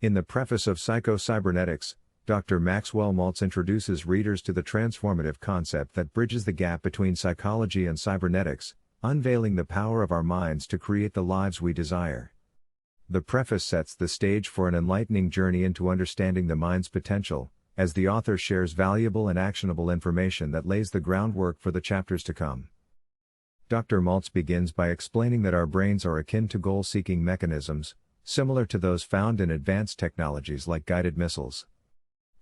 In the preface of Psycho-Cybernetics, Dr. Maxwell Maltz introduces readers to the transformative concept that bridges the gap between psychology and cybernetics, unveiling the power of our minds to create the lives we desire. The preface sets the stage for an enlightening journey into understanding the mind's potential, as the author shares valuable and actionable information that lays the groundwork for the chapters to come. Dr. Maltz begins by explaining that our brains are akin to goal-seeking mechanisms, similar to those found in advanced technologies like guided missiles.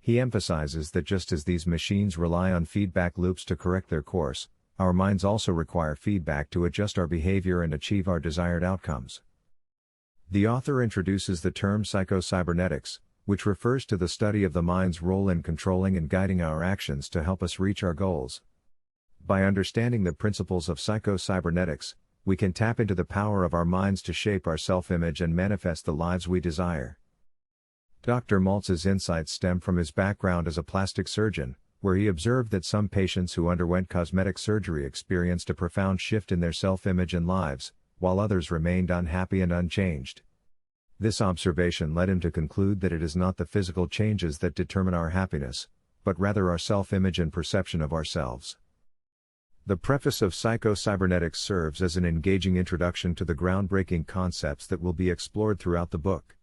He emphasizes that just as these machines rely on feedback loops to correct their course, our minds also require feedback to adjust our behavior and achieve our desired outcomes. The author introduces the term Psycho-Cybernetics, which refers to the study of the mind's role in controlling and guiding our actions to help us reach our goals. By understanding the principles of Psycho-Cybernetics, we can tap into the power of our minds to shape our self-image and manifest the lives we desire. Dr. Maltz's insights stem from his background as a plastic surgeon, where he observed that some patients who underwent cosmetic surgery experienced a profound shift in their self-image and lives, while others remained unhappy and unchanged. This observation led him to conclude that it is not the physical changes that determine our happiness, but rather our self-image and perception of ourselves. The preface of Psycho-Cybernetics serves as an engaging introduction to the groundbreaking concepts that will be explored throughout the book.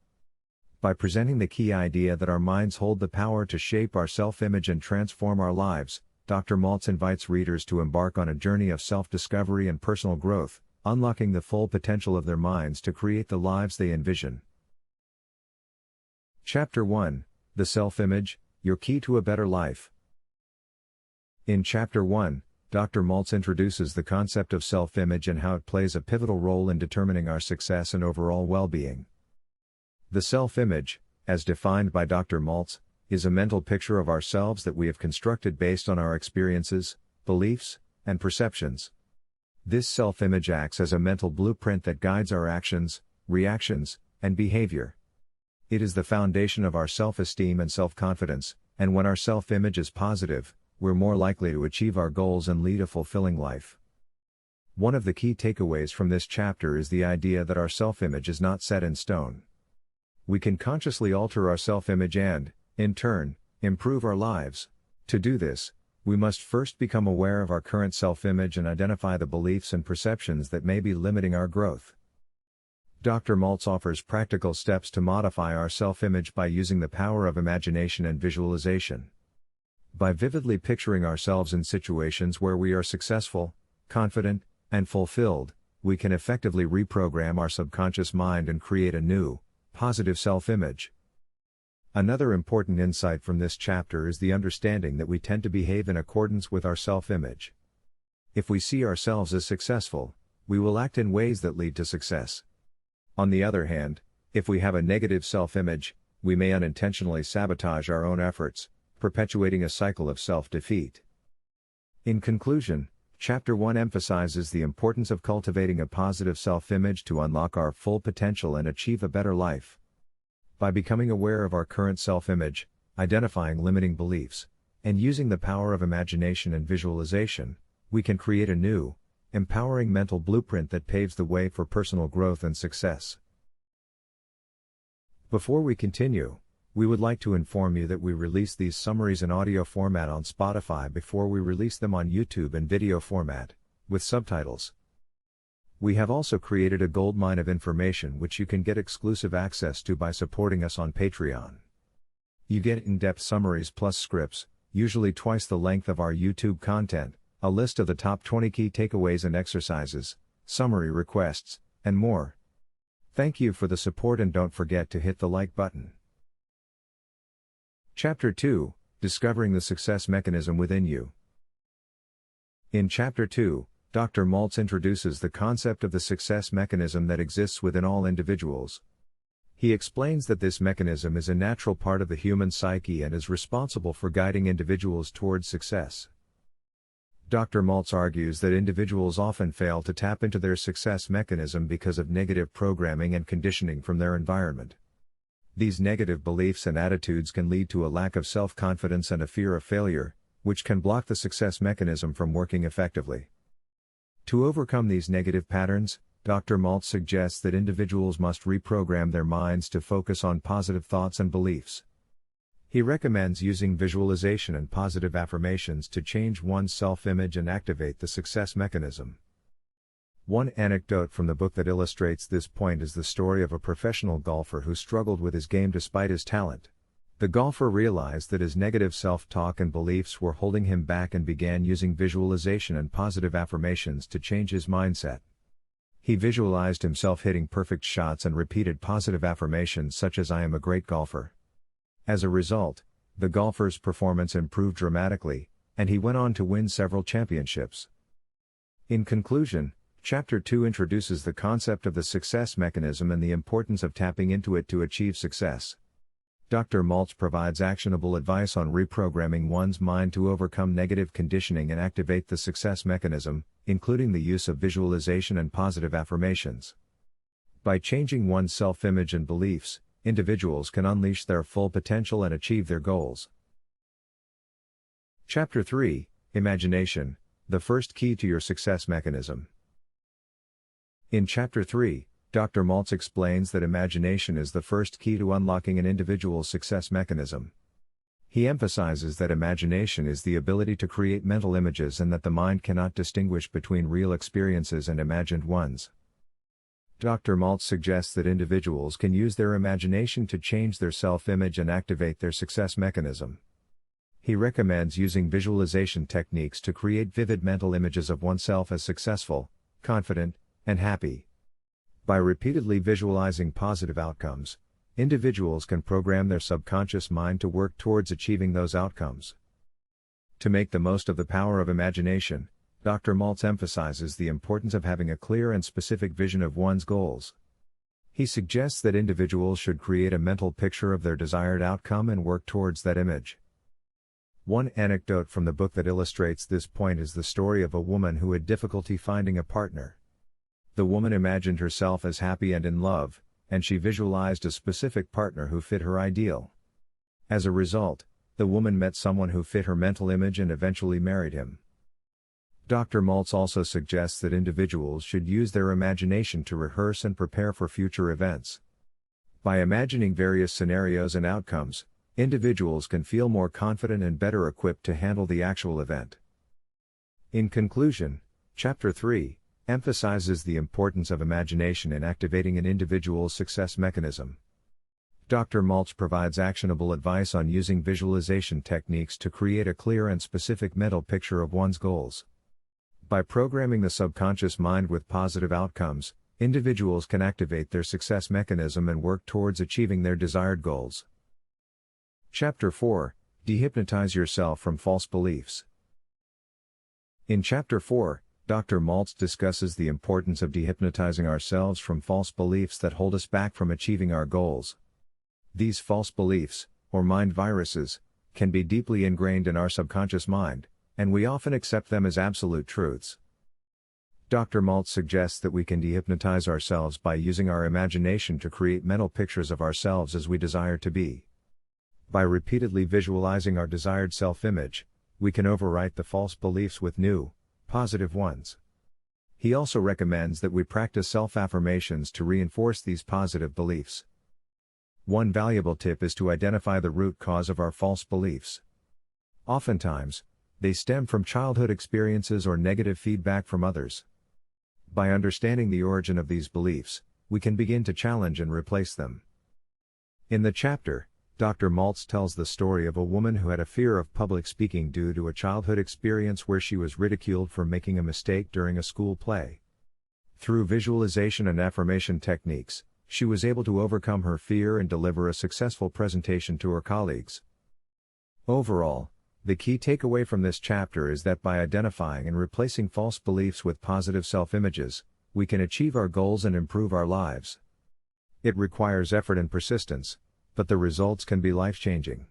By presenting the key idea that our minds hold the power to shape our self-image and transform our lives, Dr. Maltz invites readers to embark on a journey of self-discovery and personal growth, unlocking the full potential of their minds to create the lives they envision. Chapter 1: The Self-Image, Your Key to a Better Life. In Chapter 1, Dr. Maltz introduces the concept of self-image and how it plays a pivotal role in determining our success and overall well-being. The self-image, as defined by Dr. Maltz, is a mental picture of ourselves that we have constructed based on our experiences, beliefs, and perceptions. This self-image acts as a mental blueprint that guides our actions, reactions, and behavior. It is the foundation of our self-esteem and self-confidence, and when our self-image is positive, we're more likely to achieve our goals and lead a fulfilling life. One of the key takeaways from this chapter is the idea that our self-image is not set in stone. We can consciously alter our self-image and, in turn, improve our lives. To do this, we must first become aware of our current self-image and identify the beliefs and perceptions that may be limiting our growth. Dr. Maltz offers practical steps to modify our self-image by using the power of imagination and visualization. By vividly picturing ourselves in situations where we are successful, confident, and fulfilled, we can effectively reprogram our subconscious mind and create a new, positive self-image. Another important insight from this chapter is the understanding that we tend to behave in accordance with our self-image. If we see ourselves as successful, we will act in ways that lead to success. On the other hand, if we have a negative self-image, we may unintentionally sabotage our own efforts, perpetuating a cycle of self-defeat. In conclusion, Chapter 1 emphasizes the importance of cultivating a positive self-image to unlock our full potential and achieve a better life. By becoming aware of our current self-image, identifying limiting beliefs, and using the power of imagination and visualization, we can create a new, empowering mental blueprint that paves the way for personal growth and success. Before we continue, we would like to inform you that we release these summaries in audio format on Spotify before we release them on YouTube in video format, with subtitles. We have also created a goldmine of information which you can get exclusive access to by supporting us on Patreon. You get in-depth summaries plus scripts, usually twice the length of our YouTube content, a list of the top 20 key takeaways and exercises, summary requests, and more. Thank you for the support and don't forget to hit the like button. Chapter 2: Discovering the Success Mechanism Within You. In Chapter 2, Dr. Maltz introduces the concept of the success mechanism that exists within all individuals. He explains that this mechanism is a natural part of the human psyche and is responsible for guiding individuals towards success. Dr. Maltz argues that individuals often fail to tap into their success mechanism because of negative programming and conditioning from their environment. These negative beliefs and attitudes can lead to a lack of self-confidence and a fear of failure, which can block the success mechanism from working effectively. To overcome these negative patterns, Dr. Maltz suggests that individuals must reprogram their minds to focus on positive thoughts and beliefs. He recommends using visualization and positive affirmations to change one's self-image and activate the success mechanism. One anecdote from the book that illustrates this point is the story of a professional golfer who struggled with his game despite his talent. The golfer realized that his negative self-talk and beliefs were holding him back and began using visualization and positive affirmations to change his mindset. He visualized himself hitting perfect shots and repeated positive affirmations such as "I am a great golfer." As a result, the golfer's performance improved dramatically, and he went on to win several championships. In conclusion, Chapter 2 introduces the concept of the success mechanism and the importance of tapping into it to achieve success. Dr. Maltz provides actionable advice on reprogramming one's mind to overcome negative conditioning and activate the success mechanism, including the use of visualization and positive affirmations. By changing one's self-image and beliefs, individuals can unleash their full potential and achieve their goals. Chapter 3, Imagination, the first key to your success mechanism. In Chapter 3, Dr. Maltz explains that imagination is the first key to unlocking an individual's success mechanism. He emphasizes that imagination is the ability to create mental images and that the mind cannot distinguish between real experiences and imagined ones. Dr. Maltz suggests that individuals can use their imagination to change their self-image and activate their success mechanism. He recommends using visualization techniques to create vivid mental images of oneself as successful, confident, and happy. By repeatedly visualizing positive outcomes, individuals can program their subconscious mind to work towards achieving those outcomes. To make the most of the power of imagination, Dr. Maltz emphasizes the importance of having a clear and specific vision of one's goals. He suggests that individuals should create a mental picture of their desired outcome and work towards that image. One anecdote from the book that illustrates this point is the story of a woman who had difficulty finding a partner. The woman imagined herself as happy and in love, and she visualized a specific partner who fit her ideal. As a result, the woman met someone who fit her mental image and eventually married him. Dr. Maltz also suggests that individuals should use their imagination to rehearse and prepare for future events. By imagining various scenarios and outcomes, individuals can feel more confident and better equipped to handle the actual event. In conclusion, Chapter 3 emphasizes the importance of imagination in activating an individual's success mechanism. Dr. Maltz provides actionable advice on using visualization techniques to create a clear and specific mental picture of one's goals. By programming the subconscious mind with positive outcomes, individuals can activate their success mechanism and work towards achieving their desired goals. Chapter 4, Dehypnotize Yourself from False Beliefs. In Chapter 4, Dr. Maltz discusses the importance of dehypnotizing ourselves from false beliefs that hold us back from achieving our goals. These false beliefs, or mind viruses, can be deeply ingrained in our subconscious mind, and we often accept them as absolute truths. Dr. Maltz suggests that we can dehypnotize ourselves by using our imagination to create mental pictures of ourselves as we desire to be. By repeatedly visualizing our desired self-image, we can overwrite the false beliefs with new, positive ones. He also recommends that we practice self-affirmations to reinforce these positive beliefs. One valuable tip is to identify the root cause of our false beliefs. Oftentimes, they stem from childhood experiences or negative feedback from others. By understanding the origin of these beliefs, we can begin to challenge and replace them. In the chapter, Dr. Maltz tells the story of a woman who had a fear of public speaking due to a childhood experience where she was ridiculed for making a mistake during a school play. Through visualization and affirmation techniques, she was able to overcome her fear and deliver a successful presentation to her colleagues. Overall, the key takeaway from this chapter is that by identifying and replacing false beliefs with positive self-images, we can achieve our goals and improve our lives. It requires effort and persistence, but the results can be life-changing.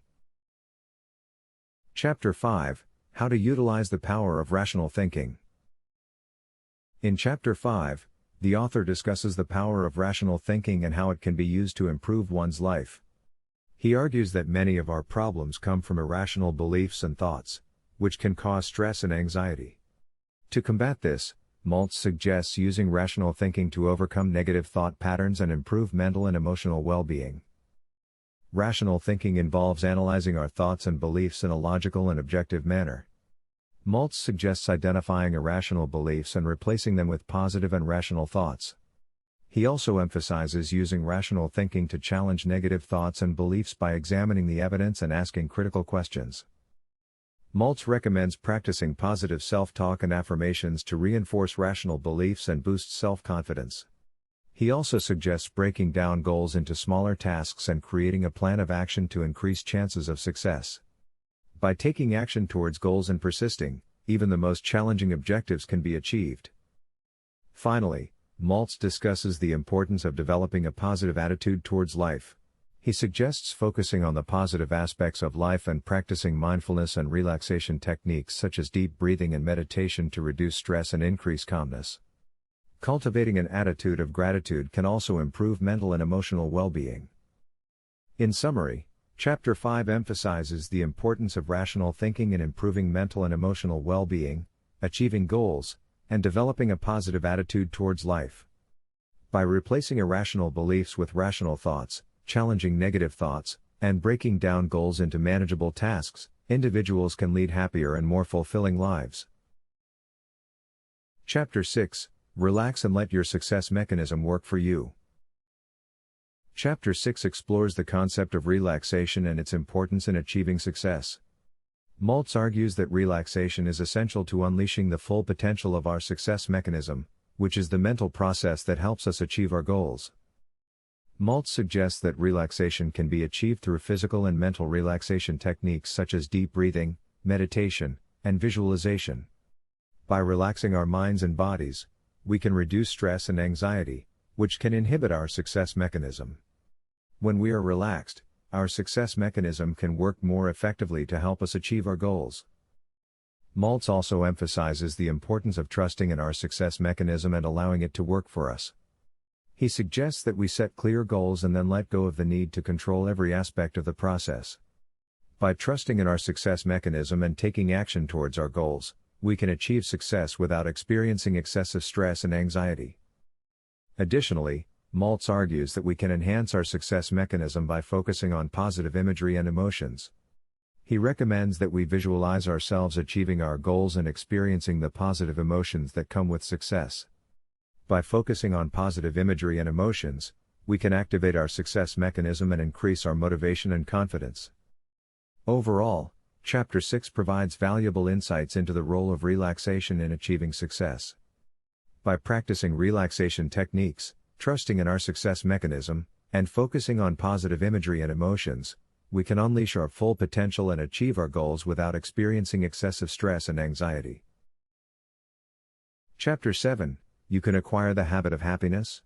Chapter 5, How to Utilize the Power of Rational Thinking. In Chapter 5, the author discusses the power of rational thinking and how it can be used to improve one's life. He argues that many of our problems come from irrational beliefs and thoughts, which can cause stress and anxiety. To combat this, Maltz suggests using rational thinking to overcome negative thought patterns and improve mental and emotional well-being. Rational thinking involves analyzing our thoughts and beliefs in a logical and objective manner. Maltz suggests identifying irrational beliefs and replacing them with positive and rational thoughts. He also emphasizes using rational thinking to challenge negative thoughts and beliefs by examining the evidence and asking critical questions. Maltz recommends practicing positive self-talk and affirmations to reinforce rational beliefs and boost self-confidence. He also suggests breaking down goals into smaller tasks and creating a plan of action to increase chances of success. By taking action towards goals and persisting, even the most challenging objectives can be achieved. Finally, Maltz discusses the importance of developing a positive attitude towards life. He suggests focusing on the positive aspects of life and practicing mindfulness and relaxation techniques such as deep breathing and meditation to reduce stress and increase calmness. Cultivating an attitude of gratitude can also improve mental and emotional well-being. In summary, Chapter 5 emphasizes the importance of rational thinking in improving mental and emotional well-being, achieving goals, and developing a positive attitude towards life. By replacing irrational beliefs with rational thoughts, challenging negative thoughts, and breaking down goals into manageable tasks, individuals can lead happier and more fulfilling lives. Chapter 6: Relax and let your success mechanism work for you. Chapter 6 explores the concept of relaxation and its importance in achieving success. Maltz argues that relaxation is essential to unleashing the full potential of our success mechanism, which is the mental process that helps us achieve our goals. Maltz suggests that relaxation can be achieved through physical and mental relaxation techniques such as deep breathing, meditation, and visualization. By relaxing our minds and bodies, we can reduce stress and anxiety, which can inhibit our success mechanism. When we are relaxed, our success mechanism can work more effectively to help us achieve our goals. Maltz also emphasizes the importance of trusting in our success mechanism and allowing it to work for us. He suggests that we set clear goals and then let go of the need to control every aspect of the process. By trusting in our success mechanism and taking action towards our goals, we can achieve success without experiencing excessive stress and anxiety. Additionally, Maltz argues that we can enhance our success mechanism by focusing on positive imagery and emotions. He recommends that we visualize ourselves achieving our goals and experiencing the positive emotions that come with success. By focusing on positive imagery and emotions, we can activate our success mechanism and increase our motivation and confidence. Overall, Chapter 6 provides valuable insights into the role of relaxation in achieving success. By practicing relaxation techniques, trusting in our success mechanism, and focusing on positive imagery and emotions, we can unleash our full potential and achieve our goals without experiencing excessive stress and anxiety. Chapter 7: You can acquire the habit of happiness.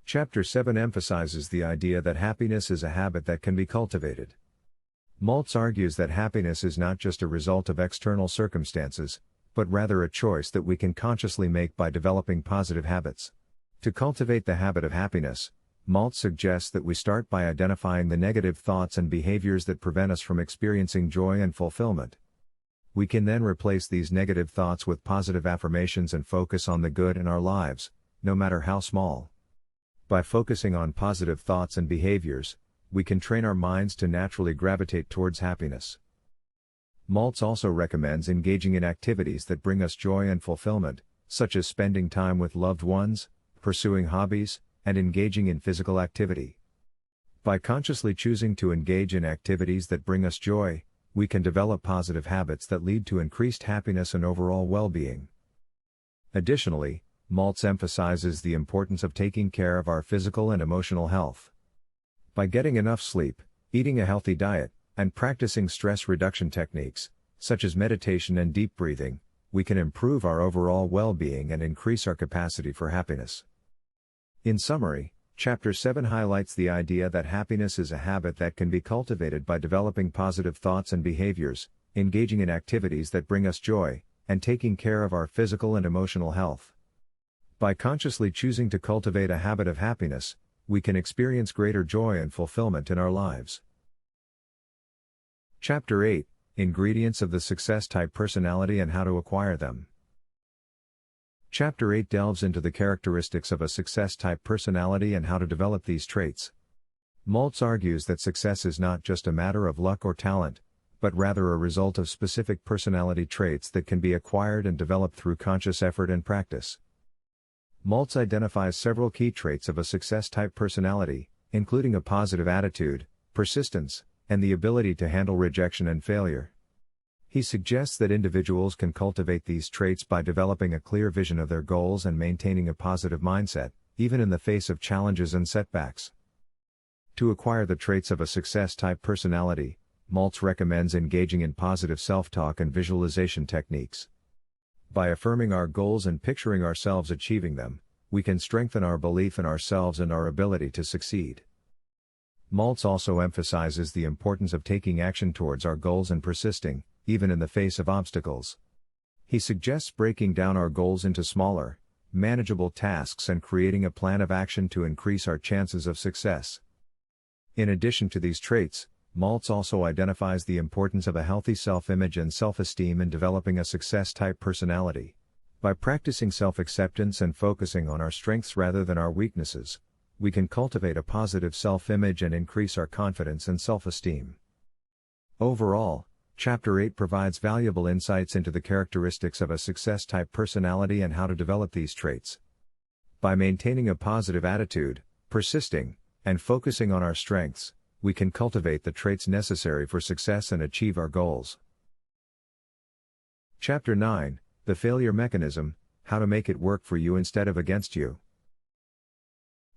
Chapter 7 emphasizes the idea that happiness is a habit that can be cultivated. Maltz argues that happiness is not just a result of external circumstances, but rather a choice that we can consciously make by developing positive habits. To cultivate the habit of happiness, Maltz suggests that we start by identifying the negative thoughts and behaviors that prevent us from experiencing joy and fulfillment. We can then replace these negative thoughts with positive affirmations and focus on the good in our lives, no matter how small. By focusing on positive thoughts and behaviors, we can train our minds to naturally gravitate towards happiness. Maltz also recommends engaging in activities that bring us joy and fulfillment, such as spending time with loved ones, pursuing hobbies, and engaging in physical activity. By consciously choosing to engage in activities that bring us joy, we can develop positive habits that lead to increased happiness and overall well-being. Additionally, Maltz emphasizes the importance of taking care of our physical and emotional health. By getting enough sleep, eating a healthy diet, and practicing stress reduction techniques, such as meditation and deep breathing, we can improve our overall well-being and increase our capacity for happiness. In summary, Chapter 7 highlights the idea that happiness is a habit that can be cultivated by developing positive thoughts and behaviors, engaging in activities that bring us joy, and taking care of our physical and emotional health. By consciously choosing to cultivate a habit of happiness, we can experience greater joy and fulfillment in our lives. Chapter 8: Ingredients of the Success Type Personality and How to Acquire Them. Chapter 8 delves into the characteristics of a success-type personality and how to develop these traits. Maltz argues that success is not just a matter of luck or talent, but rather a result of specific personality traits that can be acquired and developed through conscious effort and practice. Maltz identifies several key traits of a success-type personality, including a positive attitude, persistence, and the ability to handle rejection and failure. He suggests that individuals can cultivate these traits by developing a clear vision of their goals and maintaining a positive mindset, even in the face of challenges and setbacks. To acquire the traits of a success-type personality, Maltz recommends engaging in positive self-talk and visualization techniques. By affirming our goals and picturing ourselves achieving them, we can strengthen our belief in ourselves and our ability to succeed. Maltz also emphasizes the importance of taking action towards our goals and persisting, even in the face of obstacles. He suggests breaking down our goals into smaller, manageable tasks and creating a plan of action to increase our chances of success. In addition to these traits, Maltz also identifies the importance of a healthy self-image and self-esteem in developing a success-type personality. By practicing self-acceptance and focusing on our strengths rather than our weaknesses, we can cultivate a positive self-image and increase our confidence and self-esteem. Overall, Chapter 8 provides valuable insights into the characteristics of a success-type personality and how to develop these traits. By maintaining a positive attitude, persisting, and focusing on our strengths, we can cultivate the traits necessary for success and achieve our goals. Chapter 9, The Failure Mechanism, How to Make It Work for You Instead of Against You.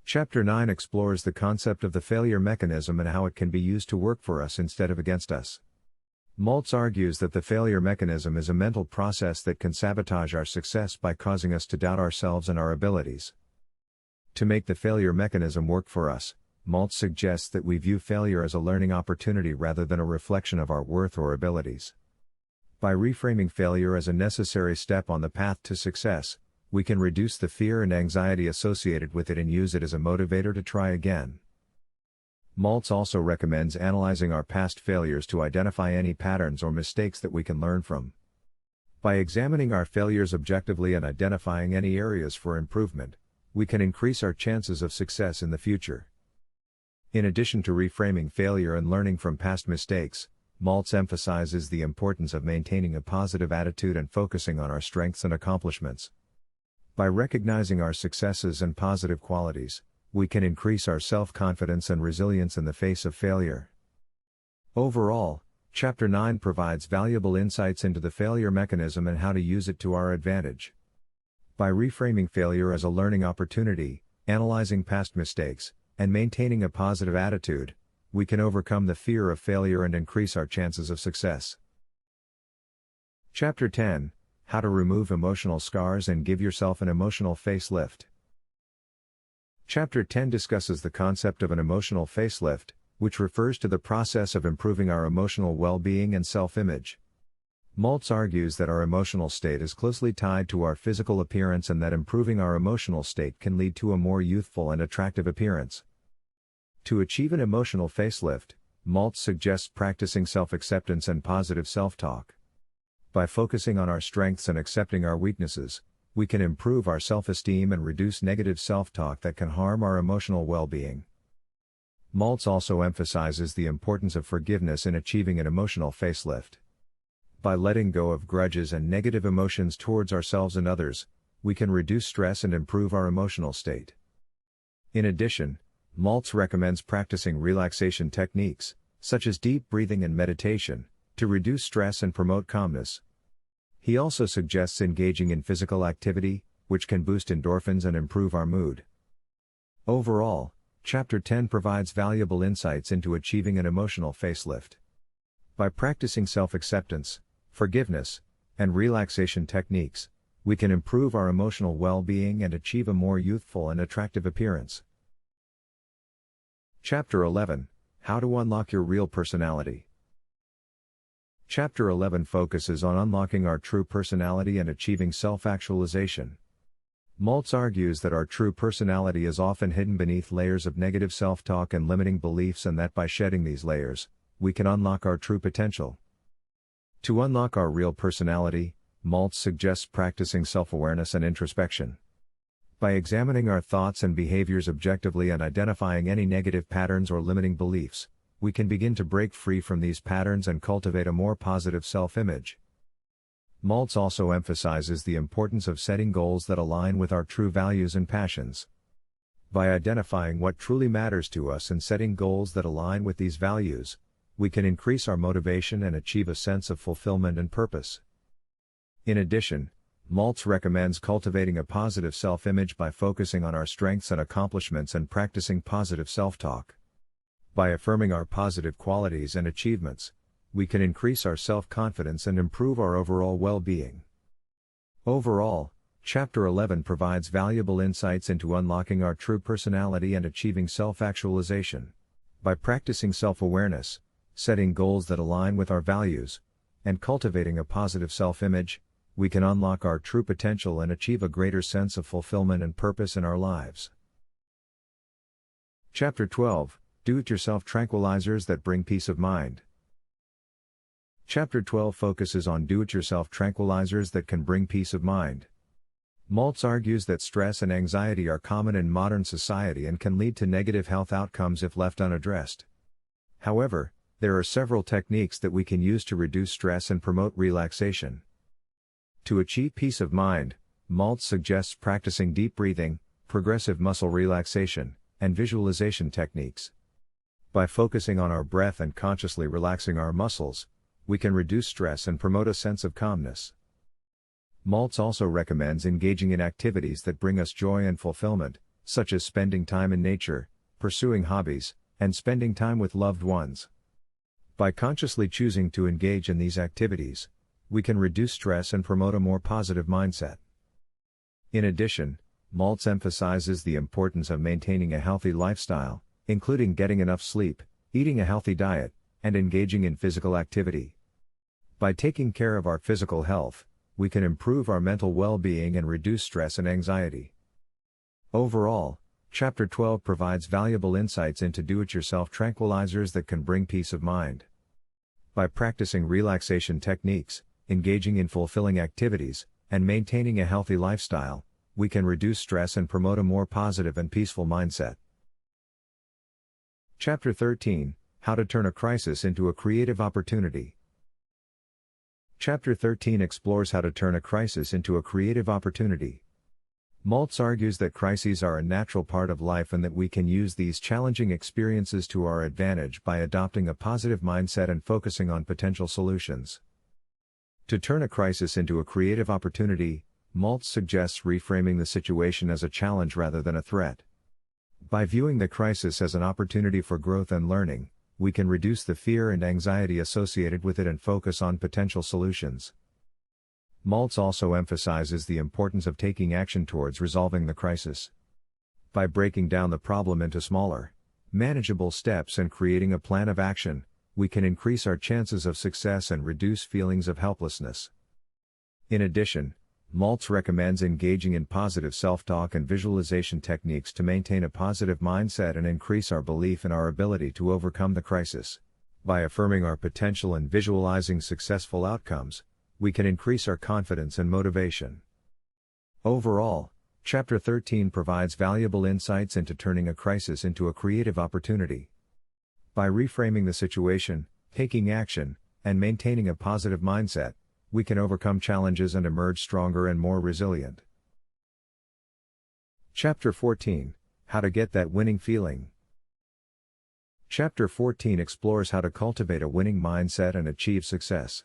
Chapter 9 explores the concept of the failure mechanism and how it can be used to work for us instead of against us. Maltz argues that the failure mechanism is a mental process that can sabotage our success by causing us to doubt ourselves and our abilities. To make the failure mechanism work for us, Maltz suggests that we view failure as a learning opportunity rather than a reflection of our worth or abilities. By reframing failure as a necessary step on the path to success, we can reduce the fear and anxiety associated with it and use it as a motivator to try again. Maltz also recommends analyzing our past failures to identify any patterns or mistakes that we can learn from. By examining our failures objectively and identifying any areas for improvement, we can increase our chances of success in the future. In addition to reframing failure and learning from past mistakes, Maltz emphasizes the importance of maintaining a positive attitude and focusing on our strengths and accomplishments. By recognizing our successes and positive qualities, we can increase our self-confidence and resilience in the face of failure. Overall, Chapter 9 provides valuable insights into the failure mechanism and how to use it to our advantage. By reframing failure as a learning opportunity, analyzing past mistakes, and maintaining a positive attitude, we can overcome the fear of failure and increase our chances of success. Chapter 10, How to Remove Emotional Scars and Give Yourself an Emotional Facelift. Chapter 10 discusses the concept of an emotional facelift, which refers to the process of improving our emotional well-being and self-image. Maltz argues that our emotional state is closely tied to our physical appearance and that improving our emotional state can lead to a more youthful and attractive appearance. To achieve an emotional facelift, Maltz suggests practicing self-acceptance and positive self-talk. By focusing on our strengths and accepting our weaknesses, we can improve our self-esteem and reduce negative self-talk that can harm our emotional well-being. Maltz also emphasizes the importance of forgiveness in achieving an emotional facelift. By letting go of grudges and negative emotions towards ourselves and others, we can reduce stress and improve our emotional state. In addition, Maltz recommends practicing relaxation techniques, such as deep breathing and meditation, to reduce stress and promote calmness. He also suggests engaging in physical activity, which can boost endorphins and improve our mood. Overall, Chapter 10 provides valuable insights into achieving an emotional facelift. By practicing self-acceptance, forgiveness, and relaxation techniques, we can improve our emotional well-being and achieve a more youthful and attractive appearance. Chapter 11, How to Unlock Your Real Personality. Chapter 11 focuses on unlocking our true personality and achieving self-actualization. Maltz argues that our true personality is often hidden beneath layers of negative self-talk and limiting beliefs, and that by shedding these layers, we can unlock our true potential. To unlock our real personality, Maltz suggests practicing self-awareness and introspection. By examining our thoughts and behaviors objectively and identifying any negative patterns or limiting beliefs, we can begin to break free from these patterns and cultivate a more positive self-image. Maltz also emphasizes the importance of setting goals that align with our true values and passions. By identifying what truly matters to us and setting goals that align with these values, we can increase our motivation and achieve a sense of fulfillment and purpose. In addition, Maltz recommends cultivating a positive self-image by focusing on our strengths and accomplishments and practicing positive self-talk. By affirming our positive qualities and achievements, we can increase our self-confidence and improve our overall well-being. Overall, Chapter 11 provides valuable insights into unlocking our true personality and achieving self-actualization. By practicing self-awareness, setting goals that align with our values, and cultivating a positive self-image, we can unlock our true potential and achieve a greater sense of fulfillment and purpose in our lives. Chapter 12, Do-It-Yourself Tranquilizers That Bring Peace of Mind. Chapter 12 focuses on do-it-yourself tranquilizers that can bring peace of mind. Maltz argues that stress and anxiety are common in modern society and can lead to negative health outcomes if left unaddressed. However, there are several techniques that we can use to reduce stress and promote relaxation. To achieve peace of mind, Maltz suggests practicing deep breathing, progressive muscle relaxation, and visualization techniques. By focusing on our breath and consciously relaxing our muscles, we can reduce stress and promote a sense of calmness. Maltz also recommends engaging in activities that bring us joy and fulfillment, such as spending time in nature, pursuing hobbies, and spending time with loved ones. By consciously choosing to engage in these activities, we can reduce stress and promote a more positive mindset. In addition, Maltz emphasizes the importance of maintaining a healthy lifestyle, including getting enough sleep, eating a healthy diet, and engaging in physical activity. By taking care of our physical health, we can improve our mental well-being and reduce stress and anxiety. Overall, Chapter 12 provides valuable insights into do-it-yourself tranquilizers that can bring peace of mind. By practicing relaxation techniques, engaging in fulfilling activities, and maintaining a healthy lifestyle, we can reduce stress and promote a more positive and peaceful mindset. Chapter 13, How to Turn a Crisis into a Creative Opportunity. Chapter 13 explores how to turn a crisis into a creative opportunity. Maltz argues that crises are a natural part of life and that we can use these challenging experiences to our advantage by adopting a positive mindset and focusing on potential solutions. To turn a crisis into a creative opportunity, Maltz suggests reframing the situation as a challenge rather than a threat. By viewing the crisis as an opportunity for growth and learning, we can reduce the fear and anxiety associated with it and focus on potential solutions. Maltz also emphasizes the importance of taking action towards resolving the crisis. By breaking down the problem into smaller, manageable steps and creating a plan of action, we can increase our chances of success and reduce feelings of helplessness. In addition, Maltz recommends engaging in positive self-talk and visualization techniques to maintain a positive mindset and increase our belief in our ability to overcome the crisis. By affirming our potential and visualizing successful outcomes, we can increase our confidence and motivation. Overall, Chapter 13 provides valuable insights into turning a crisis into a creative opportunity. By reframing the situation, taking action, and maintaining a positive mindset, we can overcome challenges and emerge stronger and more resilient. Chapter 14, How to Get That Winning Feeling. Chapter 14 explores how to cultivate a winning mindset and achieve success.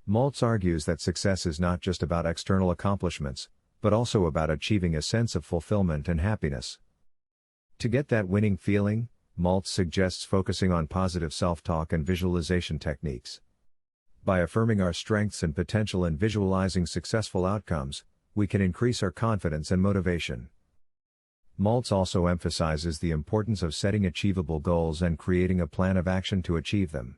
Maltz argues that success is not just about external accomplishments, but also about achieving a sense of fulfillment and happiness. To get that winning feeling, Maltz suggests focusing on positive self-talk and visualization techniques. By affirming our strengths and potential and visualizing successful outcomes, we can increase our confidence and motivation. Maltz also emphasizes the importance of setting achievable goals and creating a plan of action to achieve them.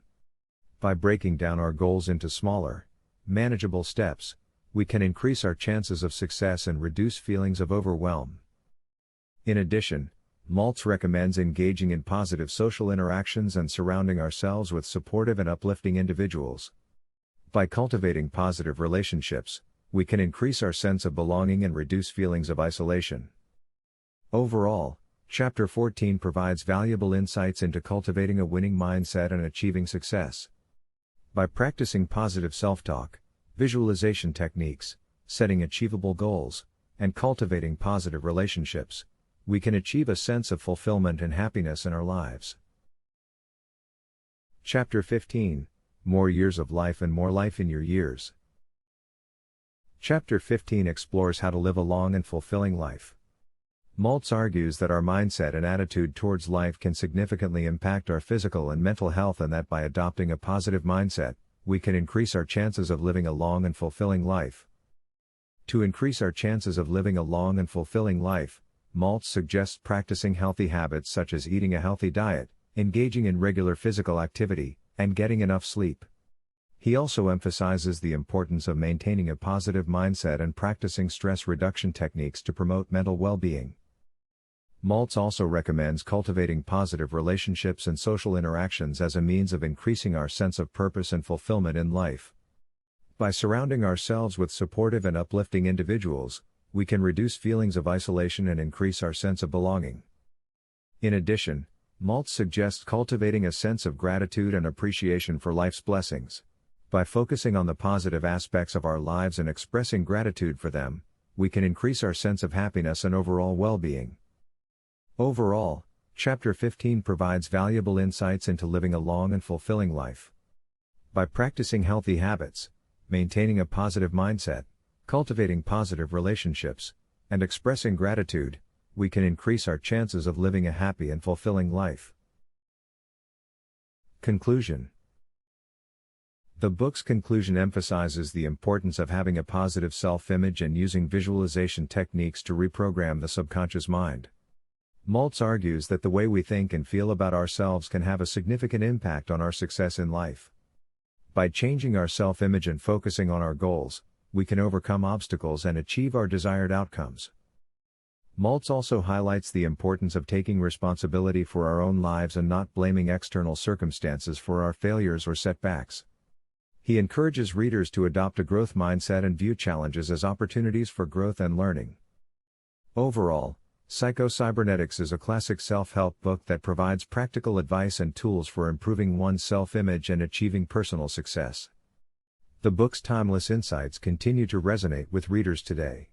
By breaking down our goals into smaller, manageable steps, we can increase our chances of success and reduce feelings of overwhelm. In addition, Maltz recommends engaging in positive social interactions and surrounding ourselves with supportive and uplifting individuals. By cultivating positive relationships, we can increase our sense of belonging and reduce feelings of isolation. Overall, Chapter 14 provides valuable insights into cultivating a winning mindset and achieving success. By practicing positive self-talk, visualization techniques, setting achievable goals, and cultivating positive relationships, we can achieve a sense of fulfillment and happiness in our lives. Chapter 15: More Years of Life and More Life in Your Years. Chapter 15 explores how to live a long and fulfilling life. Maltz argues that our mindset and attitude towards life can significantly impact our physical and mental health, and that by adopting a positive mindset, we can increase our chances of living a long and fulfilling life. To increase our chances of living a long and fulfilling life, Maltz suggests practicing healthy habits such as eating a healthy diet, engaging in regular physical activity, and getting enough sleep. He also emphasizes the importance of maintaining a positive mindset and practicing stress reduction techniques to promote mental well-being. Maltz also recommends cultivating positive relationships and social interactions as a means of increasing our sense of purpose and fulfillment in life. By surrounding ourselves with supportive and uplifting individuals, we can reduce feelings of isolation and increase our sense of belonging. In addition, Maltz suggests cultivating a sense of gratitude and appreciation for life's blessings. By focusing on the positive aspects of our lives and expressing gratitude for them, we can increase our sense of happiness and overall well-being. Overall, Chapter 15 provides valuable insights into living a long and fulfilling life. By practicing healthy habits, maintaining a positive mindset, cultivating positive relationships, and expressing gratitude, we can increase our chances of living a happy and fulfilling life. Conclusion. The book's conclusion emphasizes the importance of having a positive self-image and using visualization techniques to reprogram the subconscious mind. Maltz argues that the way we think and feel about ourselves can have a significant impact on our success in life. By changing our self-image and focusing on our goals, we can overcome obstacles and achieve our desired outcomes. Maltz also highlights the importance of taking responsibility for our own lives and not blaming external circumstances for our failures or setbacks. He encourages readers to adopt a growth mindset and view challenges as opportunities for growth and learning. Overall, Psycho-Cybernetics is a classic self-help book that provides practical advice and tools for improving one's self-image and achieving personal success. The book's timeless insights continue to resonate with readers today.